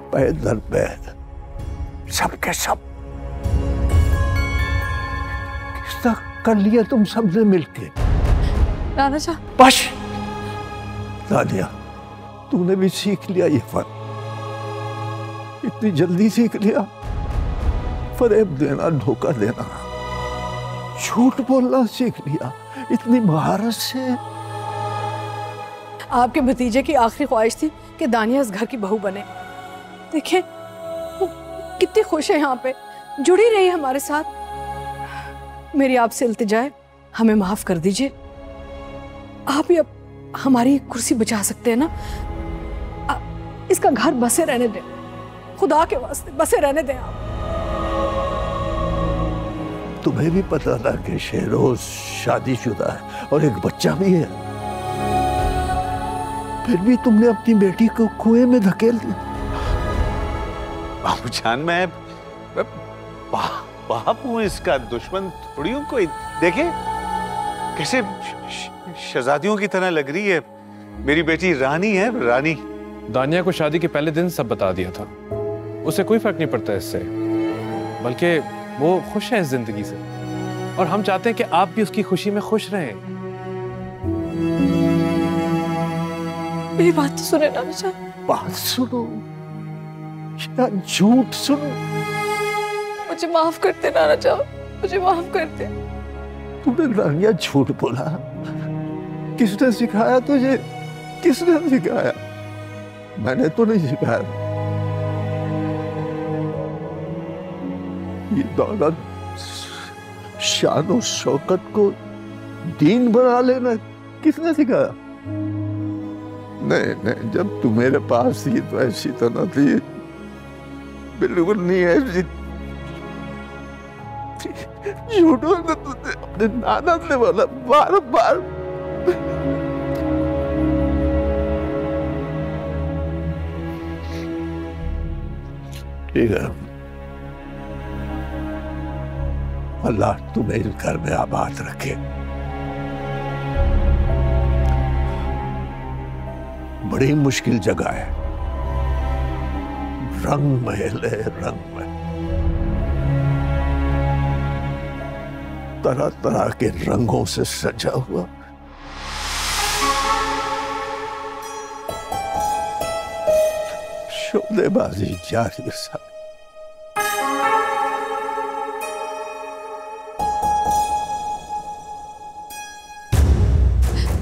पे दर पे सब के सब किसका कर लिया तुम सबने मिलके? नाना जी बस दानिया, तूने भी सीख लिया ये फन, इतनी जल्दी सीख लिया। फरेब देना, धोखा देना, झूठ बोलना सीख लिया इतनी महारत से। आपके भतीजे की आखिरी ख्वाहिश थी कि दानिया इस घर की बहू बने। देखें वो कितनी खुश है, यहाँ पे जुड़ी रही हमारे साथ। मेरी आपसे इल्तिजा है, हमें माफ कर दीजिए। आप ही अब हमारी कुर्सी बचा सकते हैं ना। इसका घर बसे रहने दें, खुदा के वास्ते बसे रहने दें आप। तुम्हें भी पता था कि शेरोज शादीशुदा है और एक बच्चा भी है, फिर भी तुमने अपनी बेटी को कुएं में धकेल दिया। बाबूजान, मैं बाप हूं, इसका दुश्मन थोड़ी हूं कोई। देखे कैसे शहजादियों की तरह लग रही है। मेरी बेटी रानी है, रानी। दानिया को शादी के पहले दिन सब बता दिया था। उसे कोई फर्क नहीं पड़ता इससे, बल्कि वो खुश है इस जिंदगी से, और हम चाहते हैं कि आप भी उसकी खुशी में खुश रहें। मेरी बात तो सुने नाना जी। बात सुनो या झूठ सुनो। मुझे माफ कर दे नाना जी, मुझे माफ कर दे। तूने दानिया झूठ बोला? किसने सिखाया तुझे? किसने सिखाया? मैंने तो नहीं सिखाया। ये दौलत, शान और शौकत को दीन बना लेना किसने सिखाया? नहीं नहीं, जब तू मेरे पास थी तो ऐसी तो न थी, बिल्कुल नहीं ऐसी। झूठों ने तुझे अपने नाना से बोला बार बार। ठीक है, अल्लाह तुम्हें इस घर में आबाद रखे। बड़ी मुश्किल जगह है, रंग महल है, रंग महल, तरह तरह के रंगों से सजा हुआ। शोलेबाजी जारी है।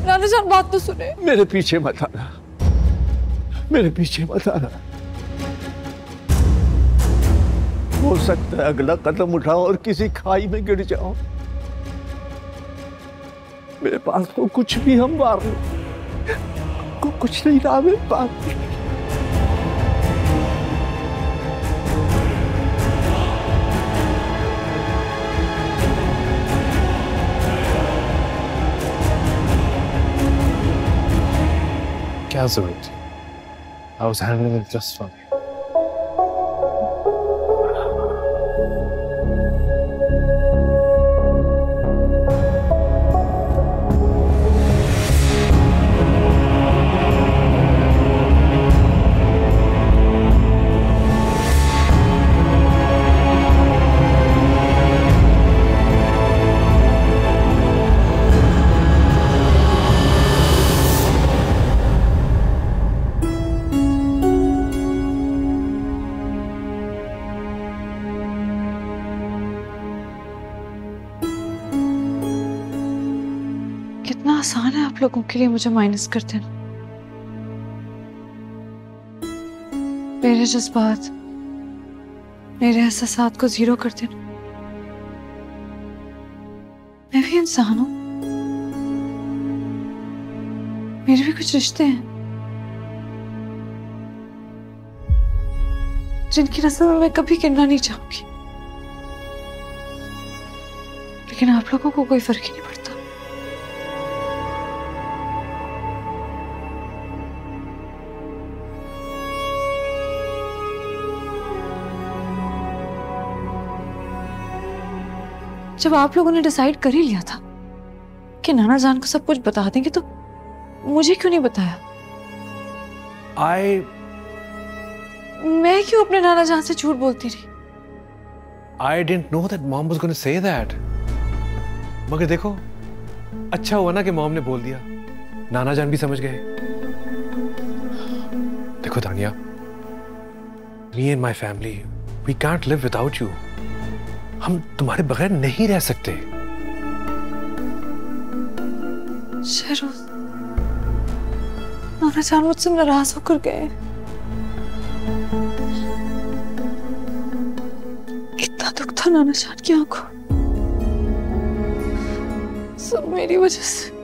नाना जान बात तो सुने। मेरे पीछे मत आना, मेरे पीछे मत आना। हो सकता है अगला कदम उठाओ और किसी खाई में गिर जाओ। मेरे पास तो कुछ भी हम मार लो, कुछ नहीं रहा मेरे पास। क्या जरूरत थी? I was handling it just fine. कितना आसान है आप लोगों के लिए मुझे माइनस कर देना। मेरे जज्बात, मेरे एहसासात को जीरो कर देना। मैं भी इंसान हूं, मेरे भी कुछ रिश्ते हैं जिनकी नस्ल में मैं कभी गिरना नहीं चाहूंगी, लेकिन आप लोगों को कोई फर्क ही नहीं पड़ता। जब आप लोगों ने डिसाइड कर ही लिया था कि नाना जान को सब कुछ बता देंगे, तो मुझे क्यों नहीं बताया? मैं क्यों अपने नाना जान से झूठ बोलती रही? I didn't know that mom was going to say that. मगर देखो, अच्छा हुआ ना कि मॉम ने बोल दिया। नाना जान भी समझ गए। देखो दानिया, me and my family, we can't live without you. हम तुम्हारे बगैर नहीं रह सकते। शहरोज, नाना जान मुझसे नाराज होकर गए। कितना दुख था नाना जान की आंखों, सब मेरी वजह से।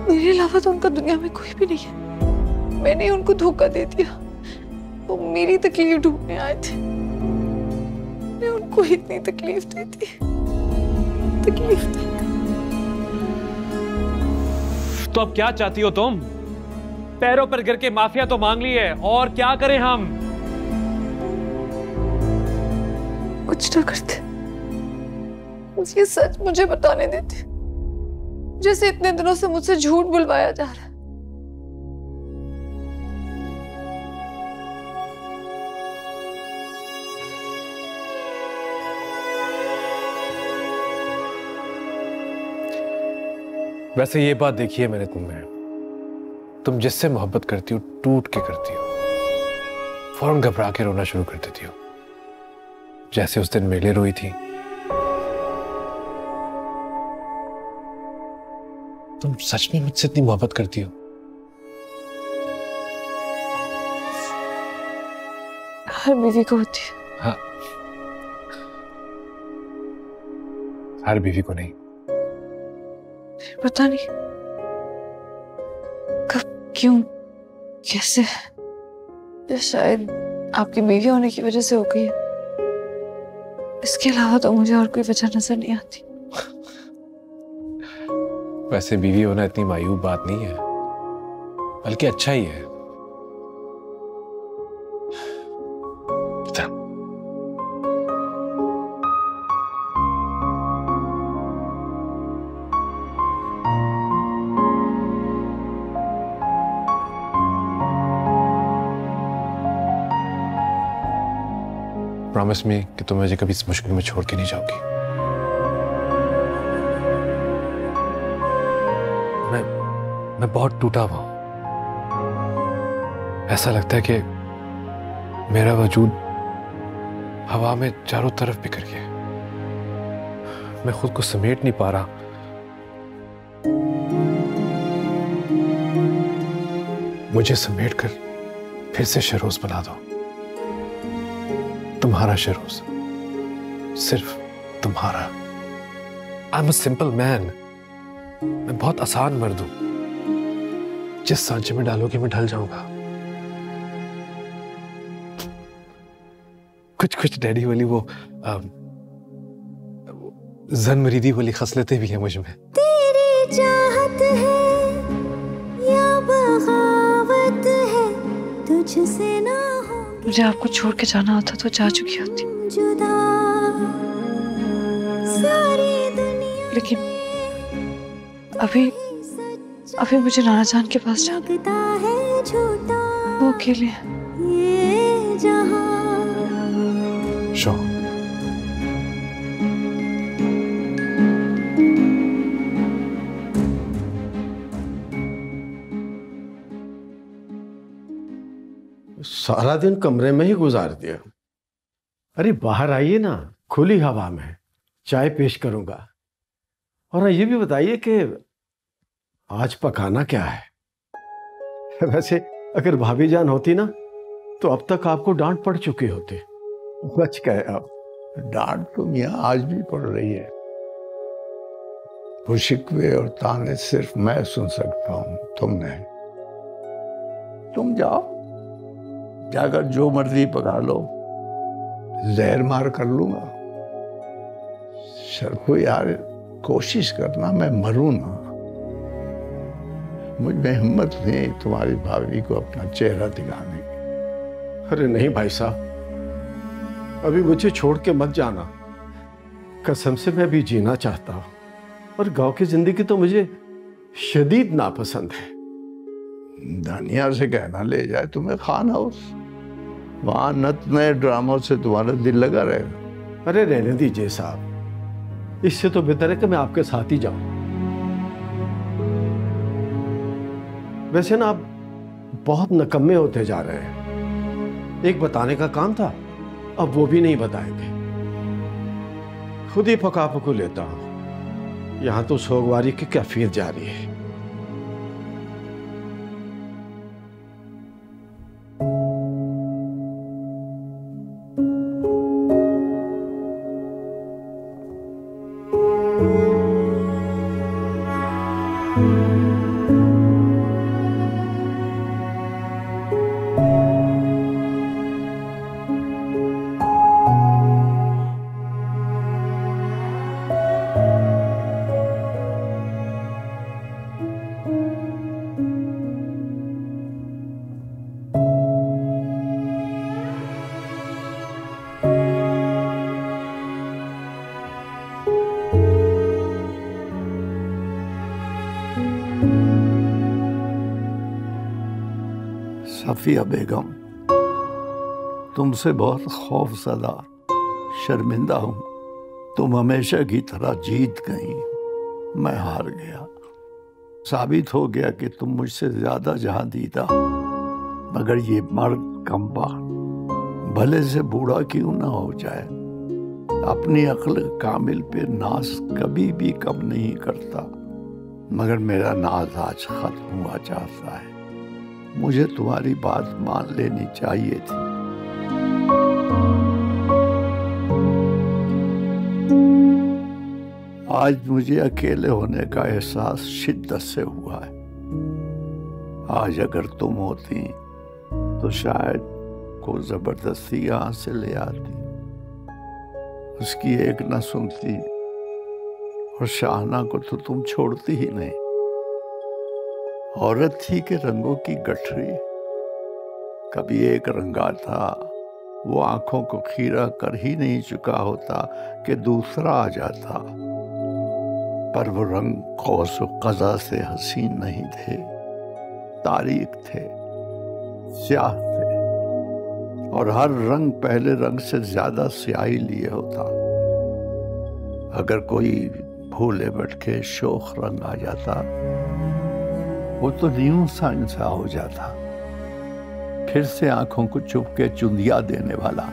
मेरे अलावा तो उनका दुनिया में कोई भी नहीं है। मैंने उनको धोखा दे दिया। वो मेरी तकलीफ ढूंढने आए थे, मैं उनको इतनी तकलीफ देती, तकलीफ देती। तो अब क्या चाहती हो तुम? पैरों पर गिर के माफिया तो मांग ली है, और क्या करें हम? कुछ ना करते, ये सच मुझे बताने देते, जैसे इतने दिनों से मुझसे झूठ बुलवाया जा रहा है। वैसे ये बात देखी है मैंने तुम्हें, तुम जिससे मोहब्बत करती हो टूट के करती हो, फौरन घबरा के रोना शुरू कर देती हो, जैसे उस दिन मेरे लिए रोई थी। तुम सच में मुझसे इतनी मोहब्बत करती हो? हर बीवी को होती है। हाँ, हर बीवी को नहीं। पता नहीं कब, क्यों, कैसे, या शायद आपकी बीवी होने की वजह से हो गई है। इसके अलावा तो मुझे और कोई वजह नजर नहीं आती। वैसे बीवी होना इतनी मायूब बात नहीं है, बल्कि अच्छा ही है। प्रॉमिस मी कि तुम मुझे कभी इस मुश्किल में छोड़ के नहीं जाओगी। मैं बहुत टूटा हुआ हूं। ऐसा लगता है कि मेरा वजूद हवा में चारों तरफ बिखर गया। मैं खुद को समेट नहीं पा रहा। मुझे समेट कर फिर से शहरोज बना दो, तुम्हारा शहरोज, सिर्फ तुम्हारा। I am a simple man. मैं बहुत आसान मर्द हूं, जिस सांचे में डालोगे मैं ढल जाऊंगा। कुछ कुछ डैडी वाली वो जन मरीदी वाली खसलतें भी हैं मुझ में। तेरी चाहत है या बगावत है, तुझसे ना हो। मुझे आपको छोड़ के जाना होता तो जा चुकी होती, जुदा सारी दुनिया, लेकिन अभी मुझे नाना जान के पास जाना है झूठा वो अकेले हैं। ये जहां। शो सारा दिन कमरे में ही गुजार दिया। अरे बाहर आइए ना, खुली हवा में चाय पेश करूंगा। और ये भी बताइए कि आज पकाना क्या है। वैसे अगर भाभी जान होती ना तो अब तक आपको डांट पड़ चुकी होती। बच गए आप। डांट तो मियां आज भी पड़ रही है। वो शिकवे और ताने सिर्फ मैं सुन सकता हूं, तुम नहीं। तुम जाओ, जाकर जो मर्जी पका लो, जहर मार कर लूंगा। शर्फो यार, कोशिश करना मैं मरूं ना। मुझ में हिम्मत नहीं तुम्हारी भाभी को अपना चेहरा दिखाने की। अरे नहीं भाई साहब, अभी मुझे छोड़ के मत जाना। कसम से मैं भी जीना चाहता हूं, और गांव की जिंदगी तो मुझे शदीद नापसंद है। दानिया से कहना ले जाए तुम्हें खान हाउस, वहां नत नए ड्रामों से तुम्हारा दिल लगा रहेगा। अरे रहने दीजिए साहब, इससे तो बेहतर है कि मैं आपके साथ ही जाऊं। वैसे ना आप बहुत नकम्मे होते जा रहे हैं। एक बताने का काम था, अब वो भी नहीं बताएंगे। खुद ही पका पकू लेता हूं। यहां तो सोगवारी की कैफियत जारी है। सफिया बेगम, तुमसे बहुत खौफज़दा, शर्मिंदा हूं। तुम हमेशा की तरह जीत गई, मैं हार गया। साबित हो गया कि तुम मुझसे ज्यादा जहां दीदा, मगर ये मर्द कम्बा भले से बूढ़ा क्यों ना हो जाए, अपनी अक्ल कामिल पे नाज कभी भी कम नहीं करता। मगर मेरा नाज आज खत्म हुआ चाहता है। मुझे तुम्हारी बात मान लेनी चाहिए थी। आज मुझे अकेले होने का एहसास शिद्दत से हुआ है। आज अगर तुम होती तो शायद को जबरदस्ती यहां से ले आती, उसकी एक न सुनती, और शाहना को तो तुम छोड़ती ही नहीं। औरत थी के रंगों की गठरी, कभी एक रंगा था, वो आंखों को खीरा कर ही नहीं चुका होता कि दूसरा आ जाता। पर वो रंग कौस व कज़ा से हसीन नहीं थे, तारीख थे, स्याह थे, और हर रंग पहले रंग से ज्यादा स्याही लिए होता। अगर कोई भूले भटके शोख रंग आ जाता, वो तो न्यू सा हो जाता, फिर से आंखों को चुप के चुंदिया देने वाला।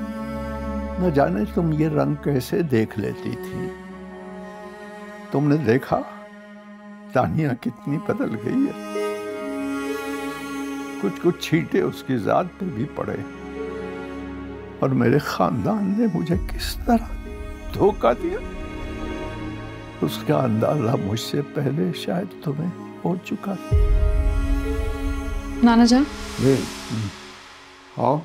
न जाने तुम ये रंग कैसे देख लेती थी। तुमने देखा तानिया कितनी बदल गई है। कुछ कुछ छींटे उसकी जात पे भी पड़े, और मेरे खानदान ने मुझे किस तरह धोखा दिया, उसका अंदाजा मुझसे पहले शायद तुम्हें हो चुका था। नाना जान, हाँ,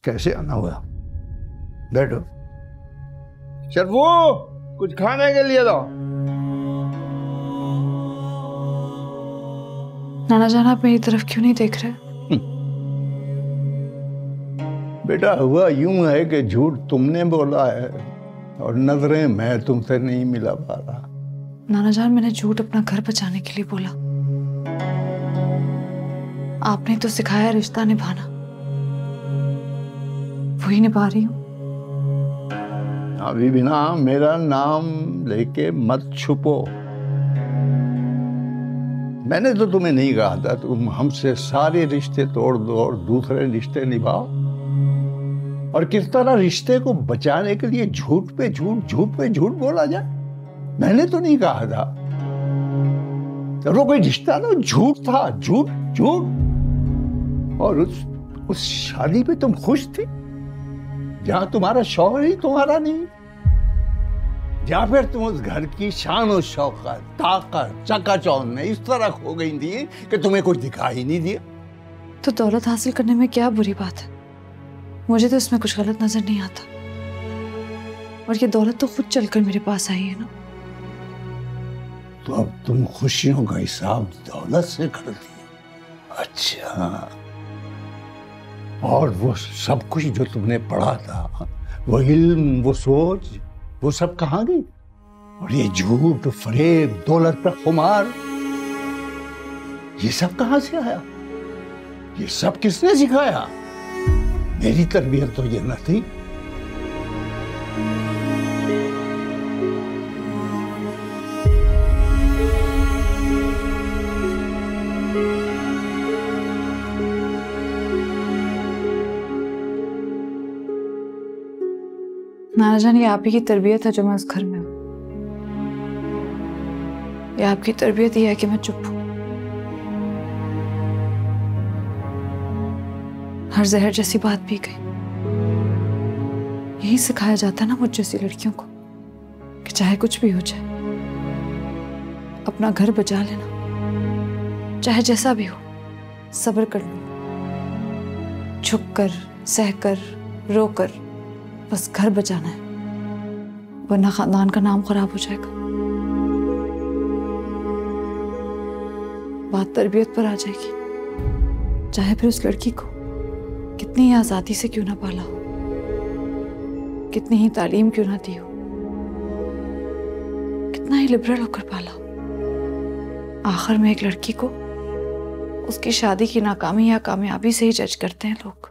कैसे आना हुआ? बैठो। शर्फू, कुछ खाने के लिए दो। नाना जान, आप मेरी तरफ क्यों नहीं देख रहे? बेटा, हुआ यूं है कि झूठ तुमने बोला है और नजरें मैं तुमसे नहीं मिला पा रहा। नाना जान, मैंने झूठ अपना घर बचाने के लिए बोला। आपने तो सिखाया रिश्ता निभाना, वही निभा रही हूं। अभी बिना मेरा नाम लेके मत छुपो। मैंने तो तुम्हें नहीं कहा था तुम हमसे सारे रिश्ते तोड़ दो और दूसरे रिश्ते निभाओ, और किस तरह रिश्ते को बचाने के लिए झूठ पे झूठ बोला जाए। मैंने तो नहीं कहा था। वो कोई रिश्ता ना, झूठ था, झूठ। और उस शादी पे तुम खुश थी जहां तुम्हारा शौहर ही तुम्हारा नहीं, या फिर तुम उस घर की शान और शौकत, ताकत, चकाचौंध में इस तरह खो गई थी कि तुम्हें कुछ दिखाई ही नहीं दिया। तो दौलत हासिल करने में क्या बुरी बात है? मुझे तो इसमें कुछ गलत नजर नहीं आता, और ये दौलत तो खुद चलकर मेरे पास आई है ना। तो अब तुम खुशियों का हिसाब दौलत से करती हो? अच्छा, और वो सब कुछ जो तुमने पढ़ा था, वो इल्म, वो सोच, वो सब कहाँ गई? और ये झूठ, फरेब, दौलत पर खुमार, ये सब कहां से आया? ये सब किसने सिखाया? मेरी तरबियत तो ये न थी। नाना जान, ये आप ही की तरबियत है जो मैं उस घर में हूँ। ये आपकी तरबियत ही है कि मैं चुप हूँ। हर जहर जैसी बात पी गई। यही सिखाया जाता है ना मुझ जैसी लड़कियों को कि चाहे कुछ भी हो जाए, अपना घर बचा लेना, चाहे जैसा भी हो, सब्र कर लो, झुक कर, सह कर, रो कर, बस घर बचाना है, वरना खानदान का नाम खराब हो जाएगा। बात तरबियत पर आ जाएगी, चाहे फिर उस लड़की को कितनी ही आजादी से क्यों ना पाला हो, कितनी ही तालीम क्यों ना दी हो, कितना ही लिबरल होकर पाला हो, आखिर में एक लड़की को उसकी शादी की नाकामी या कामयाबी से ही जज करते हैं लोग।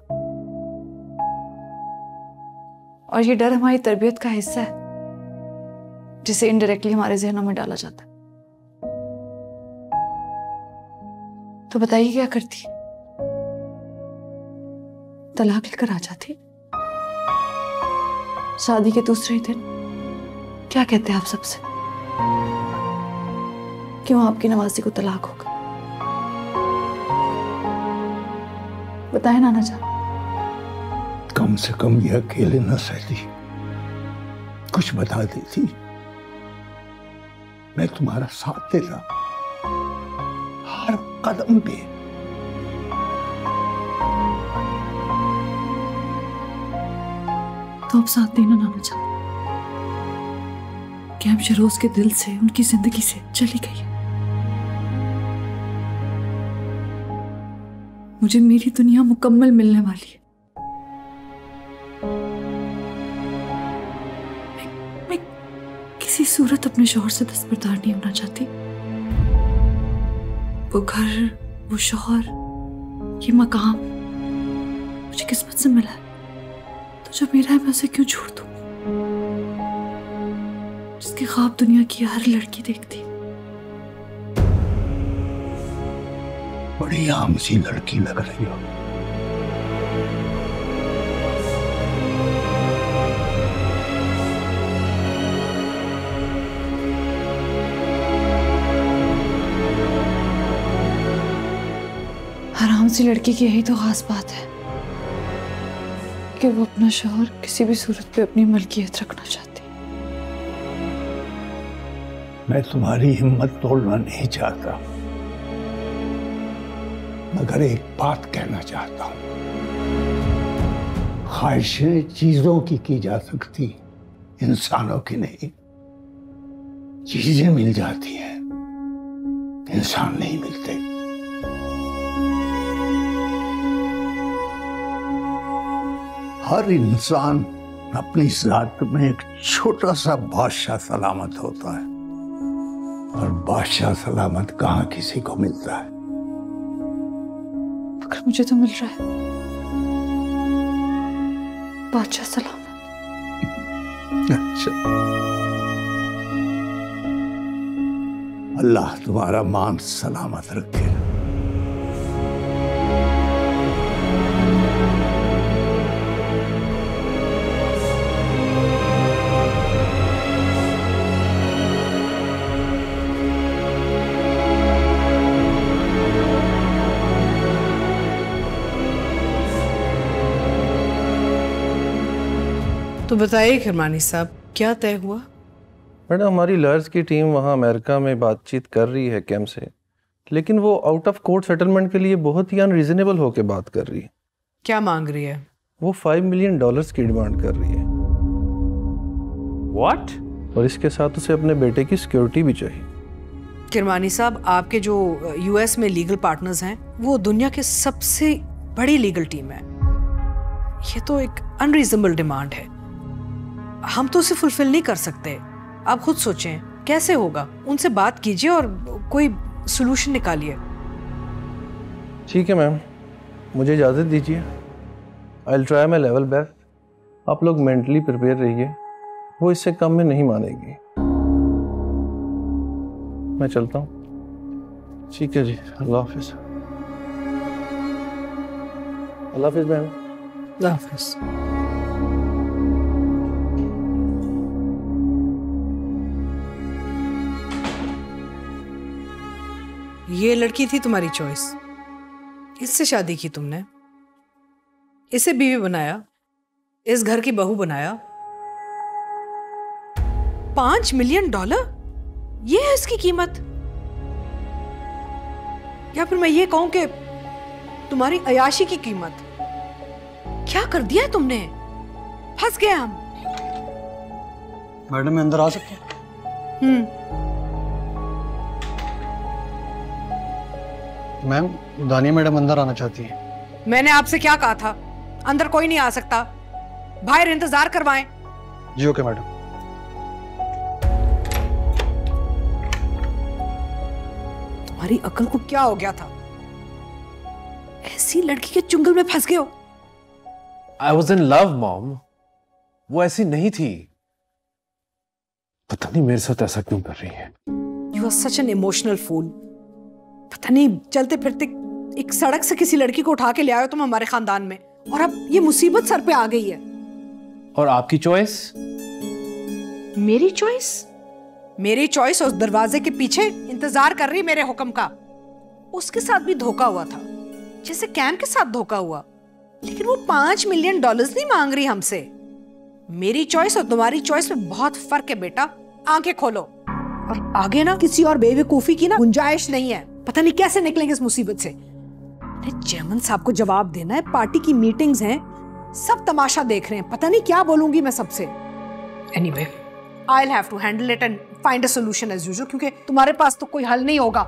और ये डर हमारी तरबियत का हिस्सा है जिसे इनडायरेक्टली हमारे जहनों में डाला जाता है। तो बताइए क्या करती? तलाक लेकर आ जाती? शादी के दूसरे ही दिन क्या कहते हैं आप सबसे? क्यों आपकी नवासी को तलाक होगा? बताए नाना जान। कम से कम ये अकेले न सहती, कुछ बता देती, मैं तुम्हारा साथ देता हर कदम पे। तो अब साथ देना नाना जान कि हम शरोज के दिल से, उनकी जिंदगी से चली गई है। मुझे मेरी दुनिया मुकम्मल मिलने वाली है। मैं किसी सूरत अपने शौहर से दस्तबरदार नहीं होना चाहती। वो घर, वो शौहर, ये मकाम मुझे किस्मत से मिला है, तो जो मेरा है मैं उसे क्यों छोड़ दूं? जिसके ख्वाब दुनिया की हर लड़की देखती। बड़ी आम सी लड़की लग रही हो। हराम सी लड़की की यही तो खास बात है कि वो अपना शौहर किसी भी सूरत पे अपनी मलकियत रखना चाहती। मैं तुम्हारी हिम्मत तोड़ना नहीं चाहता, मगर एक बात कहना चाहता हूं। ख्वाहिशें चीजों की जा सकती, इंसानों की नहीं। चीजें मिल जाती हैं, इंसान नहीं मिलते। हर इंसान अपनी जात में एक छोटा सा बादशाह सलामत होता है, और बादशाह सलामत कहाँ किसी को मिलता है। मगर मुझे तो मिल रहा है बादशाह सलामत। अच्छा, अल्लाह तुम्हारा मान सलामत रखे। तो बताइए किरमानी साहब, क्या तय हुआ? मैडम, हमारी लॉयर्स की टीम वहाँ अमेरिका में बातचीत कर रही है कैम से, लेकिन वो आउट ऑफ कोर्ट सेटलमेंट के लिए बहुत ही अनरीजनेबल होकर बात कर रही है। क्या मांग रही है? वो $5 मिलियन की डिमांड कर रही है। व्हाट? और इसके साथ उसे अपने बेटे की सिक्योरिटी भी चाहिए। किरमानी साहब, आपके जो यूएस में लीगल पार्टनर्स हैं वो दुनिया के सबसे बड़ी लीगल टीम है। ये तो एक अनरीजनेबल डिमांड है, हम तो उसे फुलफिल नहीं कर सकते। आप खुद सोचें कैसे होगा, उनसे बात कीजिए और कोई सॉल्यूशन निकालिए। ठीक है मैम, मुझे इजाज़त दीजिए। I will try my level best. आप लोग मेंटली प्रिपेयर रहिए, वो इससे कम में नहीं मानेगी। मैं चलता हूँ। ठीक है जी, अल्लाह हाफिज। अल्लाह हाफिज मैम। अल्लाह हाफिज। ये लड़की थी तुम्हारी चॉइस, इससे शादी की तुमने, इसे बीवी बनाया, इस घर की बहू बनाया। $5 मिलियन, ये है इसकी कीमत। या फिर मैं ये कहूं कि तुम्हारी अयाशी की कीमत। क्या कर दिया है तुमने, फंस गए हम। मैडम मैं अंदर आ सकता हूं? मैम दानिया मैडम अंदर आना चाहती है। मैंने आपसे क्या कहा था, अंदर कोई नहीं आ सकता, बाहर इंतजार करवाएं। जी ओके मैडम। तुम्हारी अकल को क्या हो गया था, ऐसी लड़की के चुंगल में फंस गए हो। I was in love, mom. वो ऐसी नहीं थी। पता नहीं मेरे साथ ऐसा क्यों कर रही है। You are such an emotional fool। पता नहीं चलते फिरते एक सड़क से किसी लड़की को उठा के ले आए हो तुम हमारे खानदान में, और अब ये मुसीबत सर पे आ गई है। और आपकी चॉइस? मेरी चॉइस? मेरी चॉइस उस दरवाजे के पीछे इंतजार कर रही मेरे हुक्म का। उसके साथ भी धोखा हुआ था, जैसे कैम के साथ धोखा हुआ, लेकिन वो $5 मिलियन नहीं मांग रही हमसे। मेरी चॉइस और तुम्हारी चॉइस में बहुत फर्क है बेटा, आंखें खोलो। और आगे ना किसी और बेवकूफी की ना गुंजाइश नहीं है। पता नहीं कैसे निकलेंगे इस मुसीबत से। चेयरमैन साहब को जवाब देना है, पार्टी की मीटिंग्स हैं, सब तमाशा देख रहे हैं, पता नहीं क्या बोलूंगी मैं सबसे। Anyway, I will have to handle it and find a solution as usual, क्योंकि तुम्हारे पास तो कोई हल नहीं होगा।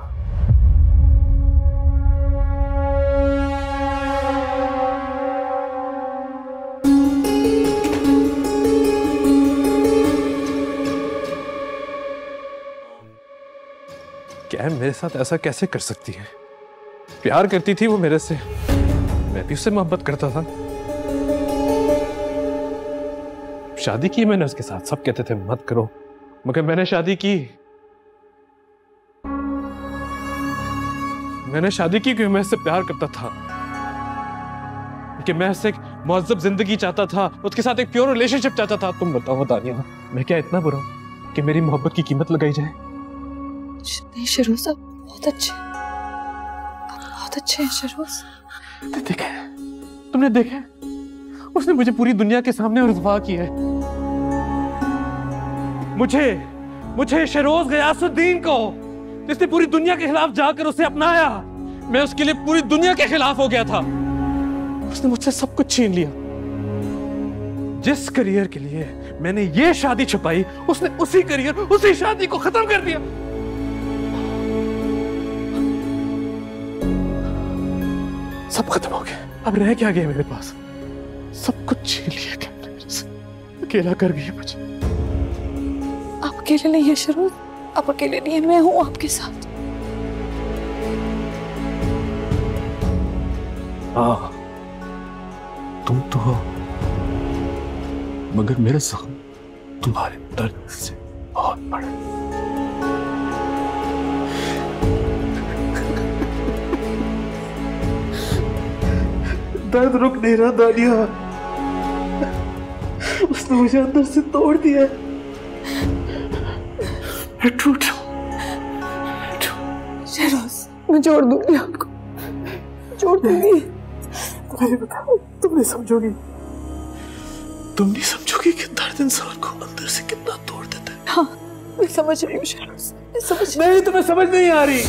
क्या मेरे साथ ऐसा कैसे कर सकती है? प्यार करती थी वो मेरे से, मैं भी उससे मोहब्बत करता था। शादी की मैंने उसके साथ, सब कहते थे मत करो, मगर मैंने शादी की। मैंने शादी की क्योंकि मैं उससे प्यार करता था, कि मैं उससे एक मुअज़्ज़ब जिंदगी चाहता था, उसके साथ एक प्योर रिलेशनशिप चाहता था। तुम बताओ दानिया, मैं क्या इतना बुरा हूं कि मेरी मोहब्बत की कीमत लगाई जाए? नहीं शरोज, आप बहुत अच्छे, आप बहुत अच्छे हैं शरोज। देखा, तुमने देखा, उसने मुझे पूरी दुनिया के सामने रुसवा किया है। मुझे शरोज गयासुद्दीन को, जिसने पूरी दुनिया के खिलाफ जाकर उसे अपनाया। मैं उसके लिए पूरी दुनिया के खिलाफ हो गया था। उसने मुझसे सब कुछ छीन लिया। जिस करियर के लिए मैंने ये शादी छुपाई, उसने उसी करियर, उसी शादी को खत्म कर दिया। सब खत्म हो गया, अब रह क्या गया मेरे पास? सब कुछ छीन लिया क्या मेरे से? अकेला कर गई मुझे। आप अकेले नहीं है शरोज, आप अकेले नहीं है, मैं हूं आपके साथ। हाँ, तुम तो हो, मगर मेरा जख्म तुम्हारे दर्द से बहुत बड़ा है। दर्द रुक नहीं रहा दानिया, उसने मुझे अंदर से तोड़ दिया। मैं टूट शहरोज, मैं छोड़ दूंगी आपको, छोड़ दूंगी। तुम्हें बताओ, तुम नहीं समझोगी, तुम नहीं समझोगी कि दर्द इंसान को अंदर से कितना तोड़ देता है। हाँ, मैं समझ रही हूँ शहरोज, मैं समझ रही हूँ। नहीं, तुम्हें समझ नहीं आ रही।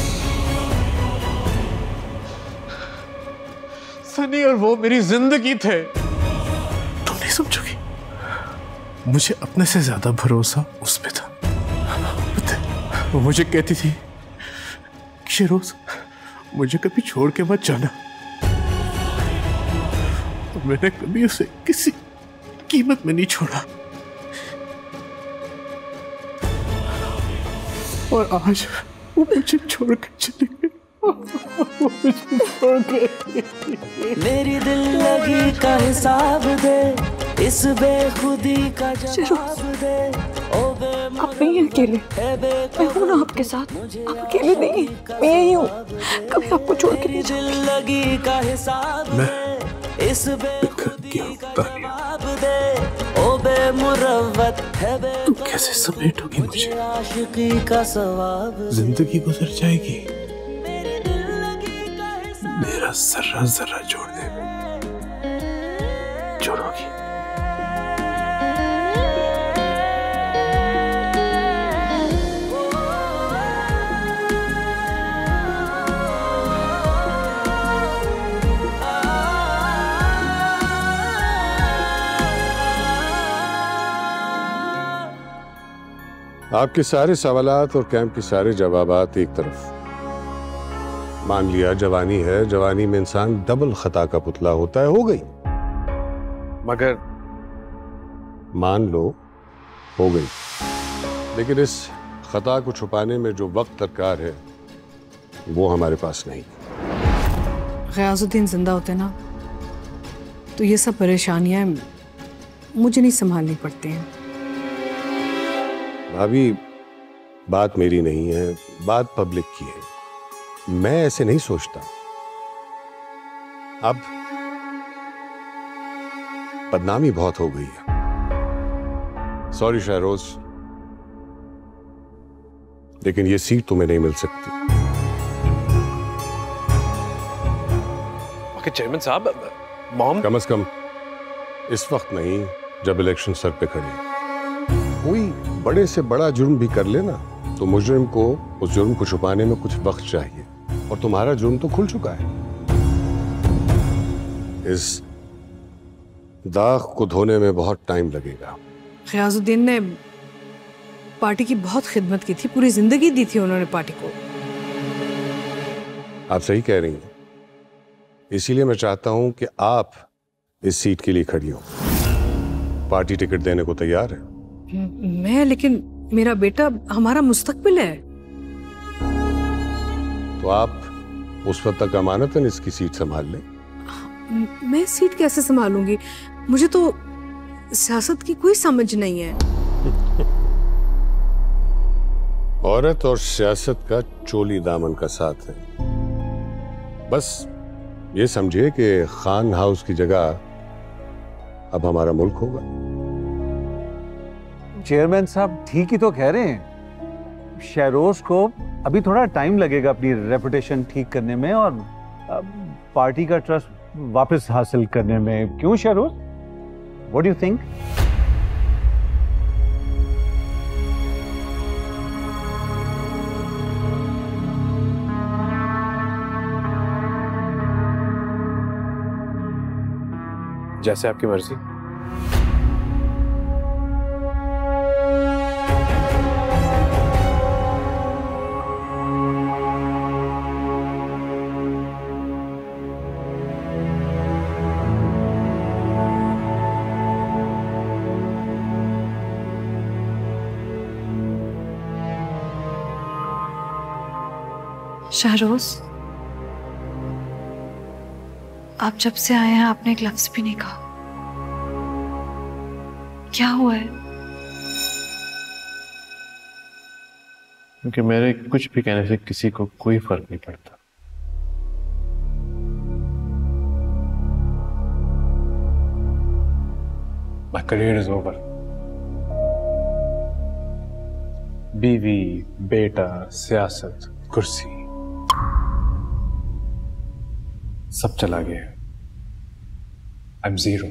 सनी और वो मेरी जिंदगी थे, तुम नहीं समझोगी। मुझे अपने से ज्यादा भरोसा उस पे था। वो मुझे कहती थी, शरोज मुझे कभी छोड़ के मत जाना। मैंने कभी उसे किसी कीमत में नहीं छोड़ा। और आज वो मुझे छोड़ के चले गए। मेरी दिल लगी का हिसाब दे, इस बेखुदी का जवाब दे। आप नहीं हैं अकेले, मैं हूं ना आपके साथ। आप अकेले नहीं हैं, मैं यही हूँ, कभी आपको छोड़ के नहीं जाऊंगी। दिल लगी का हिसाब दे, इस बेखुदी का जवाब दे। ओ बेमुरव्वत है बे, तुम कैसे समेटोगी मुझे? आशिकी का सवाब, जिंदगी गुजर जाएगी मेरा जर्रा जर्रा जोड़ने में, जोड़ोगी। आपके सारे सवालात और कैंप के सारे जवाबात एक तरफ। मान लिया जवानी है, जवानी में इंसान डबल खता का पुतला होता है, हो गई। मगर मान लो हो गई, लेकिन इस खता को छुपाने में जो वक्त दरकार है वो हमारे पास नहीं। ग़ियासुद्दीन जिंदा होते ना तो ये सब परेशानियां मुझे नहीं संभालनी पड़ती हैं। भाभी, बात मेरी नहीं है, बात पब्लिक की है। मैं ऐसे नहीं सोचता। अब बदनामी बहुत हो गई है। सॉरी शहरोज, लेकिन ये सीट तुम्हें नहीं मिल सकती। चेयरमैन साहब, मॉम कम से कम इस वक्त नहीं जब इलेक्शन सर पे खड़े। कोई बड़े से बड़ा जुर्म भी कर लेना तो मुजरिम को उस जुर्म को छुपाने में कुछ वक्त चाहिए, और तुम्हारा जुर्म तो खुल चुका है। इस दाग को धोने में बहुत टाइम लगेगा। ग़ियासुद्दीन ने पार्टी की बहुत खिदमत की थी, पूरी जिंदगी दी थी उन्होंने पार्टी को। आप सही कह रही हैं, इसीलिए मैं चाहता हूं कि आप इस सीट के लिए खड़ी हो। पार्टी टिकट देने को तैयार है? मैं? लेकिन मेरा बेटा हमारा मुस्तकबिल है। तो आप उस वक्त तक अमानतन इसकी सीट संभाल लें। मैं सीट कैसे संभालूंगी? मुझे तो सियासत की कोई समझ नहीं है। औरत और सियासत का चोली दामन का साथ है। बस ये समझिए कि खान हाउस की जगह अब हमारा मुल्क होगा। चेयरमैन साहब ठीक ही तो कह रहे हैं। शहरोज को अभी थोड़ा टाइम लगेगा अपनी रेपुटेशन ठीक करने में और पार्टी का ट्रस्ट वापस हासिल करने में। क्यों Shahroz? What do you think? जैसे आपकी मर्जी। शहरोज, आप जब से आए हैं आपने एक लफ्ज भी नहीं कहा। क्या हुआ है? क्योंकि मेरे कुछ भी कहने से किसी को कोई फर्क नहीं पड़ता। My career is over. बीवी, बेटा, सियासत, कुर्सी, सब चला गया। I'm zero.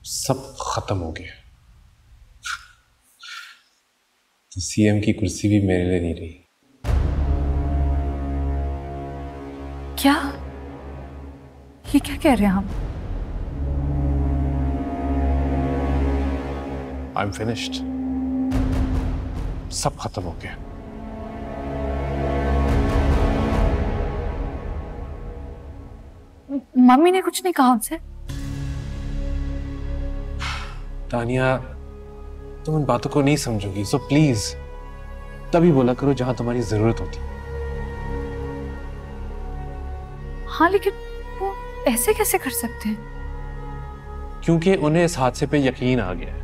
सब खत्म हो गया। तो सीएम की कुर्सी भी मेरे लिए नहीं रही। क्या? ये क्या कह रहे हैं हम? I'm finished. सब खत्म हो गया। मम्मी ने कुछ नहीं कहा उनसे? तानिया, तुम इन बातों को नहीं समझोगी, सो प्लीज तभी बोला करो जहां तुम्हारी जरूरत होती। हाँ लेकिन वो ऐसे कैसे कर सकते हैं? क्योंकि उन्हें इस हादसे पे यकीन आ गया है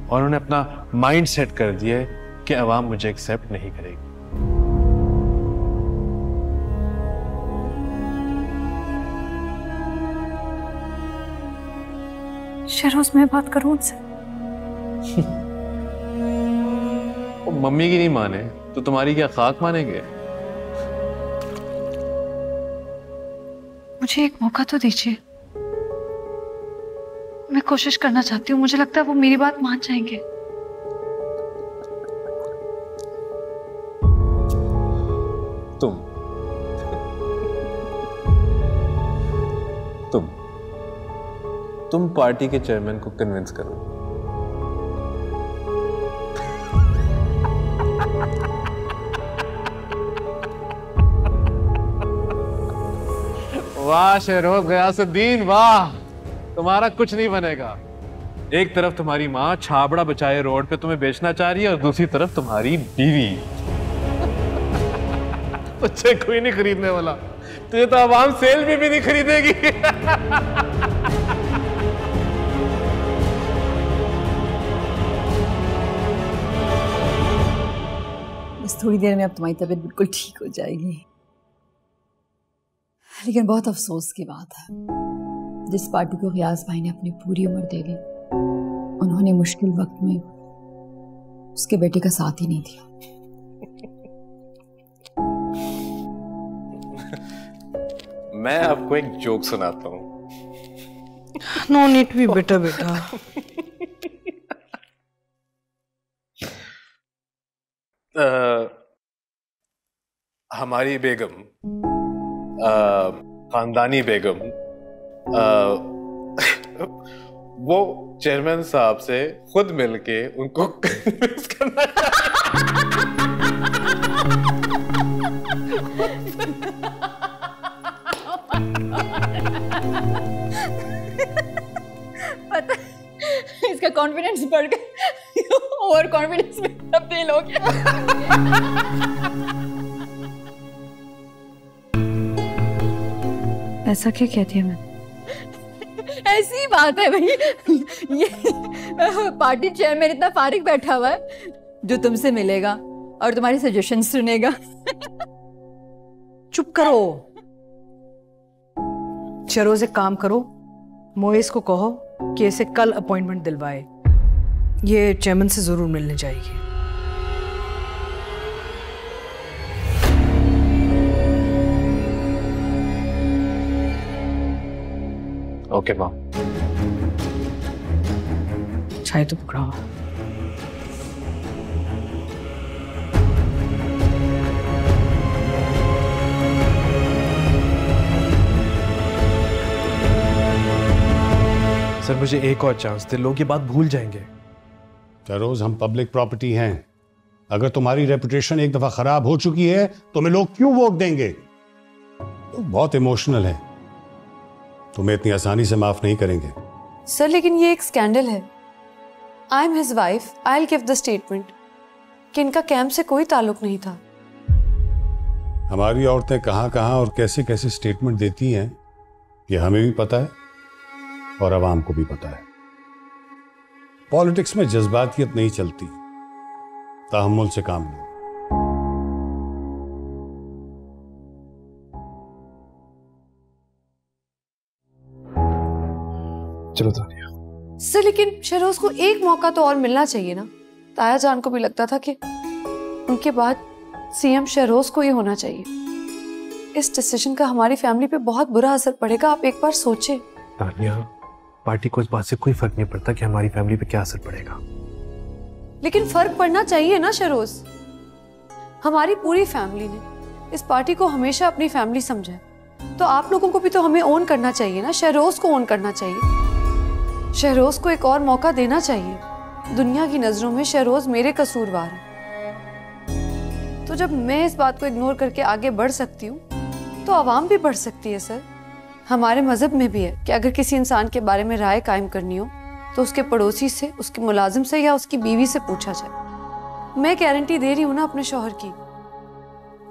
और उन्होंने अपना माइंड सेट कर दिया है कि अवाम मुझे एक्सेप्ट नहीं करेगी। शहरोज, मैं बात करूं उनसे? वो मम्मी की नहीं माने तो तुम्हारी क्या खाक मानेंगे? मुझे एक मौका तो दीजिए, मैं कोशिश करना चाहती हूँ। मुझे लगता है वो मेरी बात मान जाएंगे। तुम पार्टी के चेयरमैन को कन्विंस करो। वाह शहरोज गयासुद्दीन, वाह, तुम्हारा कुछ नहीं बनेगा। एक तरफ तुम्हारी माँ छाबड़ा बचाए रोड पे तुम्हें बेचना चाह रही है और दूसरी तरफ तुम्हारी बीवी। बच्चे कोई नहीं खरीदने वाला, तुझे तो आवाम सेल भी नहीं खरीदेगी। बस थोड़ी देर में अब तुम्हारी तबीयत बिल्कुल ठीक हो जाएगी। लेकिन बहुत अफसोस की बात है, जिस पार्टी को गियास भाई ने अपनी पूरी उम्र दे दी, उन्होंने मुश्किल वक्त में उसके बेटे का साथ ही नहीं दिया। मैं आपको एक जोक सुनाता हूँ। नो नीड टू बी बेटा बेटा। हमारी बेगम, खानदानी बेगम, वो चेयरमैन साहब से खुद मिलके उनको कन्विंस करना पता, इसका कॉन्फिडेंस बढ़ गया, ओवर कॉन्फिडेंस में तब्दील हो गया। ऐसा क्या कहती है मैं? ऐसी ही बात है भाई, ये पार्टी चेयरमैन इतना फारिग बैठा हुआ है जो तुमसे मिलेगा और तुम्हारी सजेशन सुनेगा। चुप करो। शहरोज, एक काम करो, मोइस को कहो कि इसे कल अपॉइंटमेंट दिलवाए। ये चेयरमैन से जरूर मिलने जाएगी। ओके माँ। चाय तो पकड़ाओ। सर मुझे एक और चांस दे, लोग ये बात भूल जाएंगे। रोज हम पब्लिक प्रॉपर्टी हैं, अगर तुम्हारी रेपुटेशन एक दफा खराब हो चुकी है तो हमें लोग क्यों वोट देंगे? तो बहुत इमोशनल है, तुम्हें इतनी आसानी से माफ नहीं करेंगे। सर लेकिन ये एक स्कैंडल है। I am his wife, I will give the statement कि इनका कैंप से कोई ताल्लुक नहीं था। हमारी औरतें कहां कहां और कैसे कैसे स्टेटमेंट देती हैं, ये हमें भी पता है और आवाम को भी पता है। पॉलिटिक्स में जज्बातियत नहीं चलती, तहम्मुल से काम लो। चलो तानिया। सर लेकिन शहरोज को एक मौका तो और मिलना चाहिए ना। ताया जान को भी लगता था कि उनके बाद सीएम शहरोज को ही होना चाहिए। इस डिसीजन का हमारी फैमिली पे बहुत बुरा असर पड़ेगा, आप एक बार सोचें। तानिया, पार्टी को इस बात से कोई फर्क नहीं पड़ता कि हमारी फैमिली पे क्या असर पड़ेगा। लेकिन फर्क पड़ना चाहिए ना शहरोज। हमारी पूरी फैमिली ने इस पार्टी को हमेशा अपनी फैमिली समझा है, तो आप लोगों को भी तो हमें ओन करना चाहिए ना। शहरोज को ओन करना चाहिए, शहरोज को एक और मौका देना चाहिए। दुनिया की नजरों में शहरोज मेरे कसूरवार है, तो जब मैं इस बात को इग्नोर करके आगे बढ़ सकती हूँ तो आवाम भी बढ़ सकती है। सर हमारे मजहब में भी है कि अगर किसी इंसान के बारे में राय कायम करनी हो तो उसके पड़ोसी से, उसके मुलाजिम से या उसकी बीवी से पूछा जाए। मैं गारंटी दे रही हूँ ना अपने शौहर की,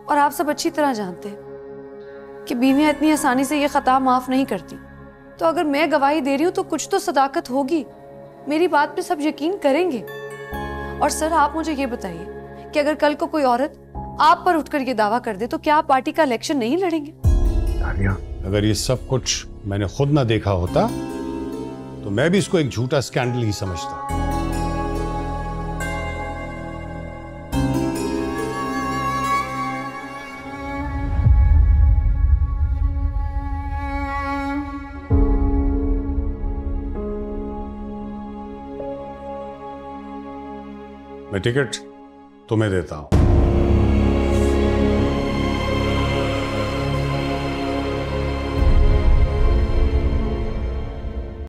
और आप सब अच्छी तरह जानते हैं कि बीवियां इतनी आसानी से ये खता माफ नहीं करती। तो अगर मैं गवाही दे रही हूँ तो कुछ तो सदाकत होगी, मेरी बात पे सब यकीन करेंगे। और सर आप मुझे ये बताइए कि अगर कल को कोई औरत आप पर उठकर ये दावा कर दे तो क्या आप पार्टी का इलेक्शन नहीं लड़ेंगे? अगर ये सब कुछ मैंने खुद ना देखा होता तो मैं भी इसको एक झूठा स्कैंडल ही समझता। मैं टिकट तुम्हें देता हूं।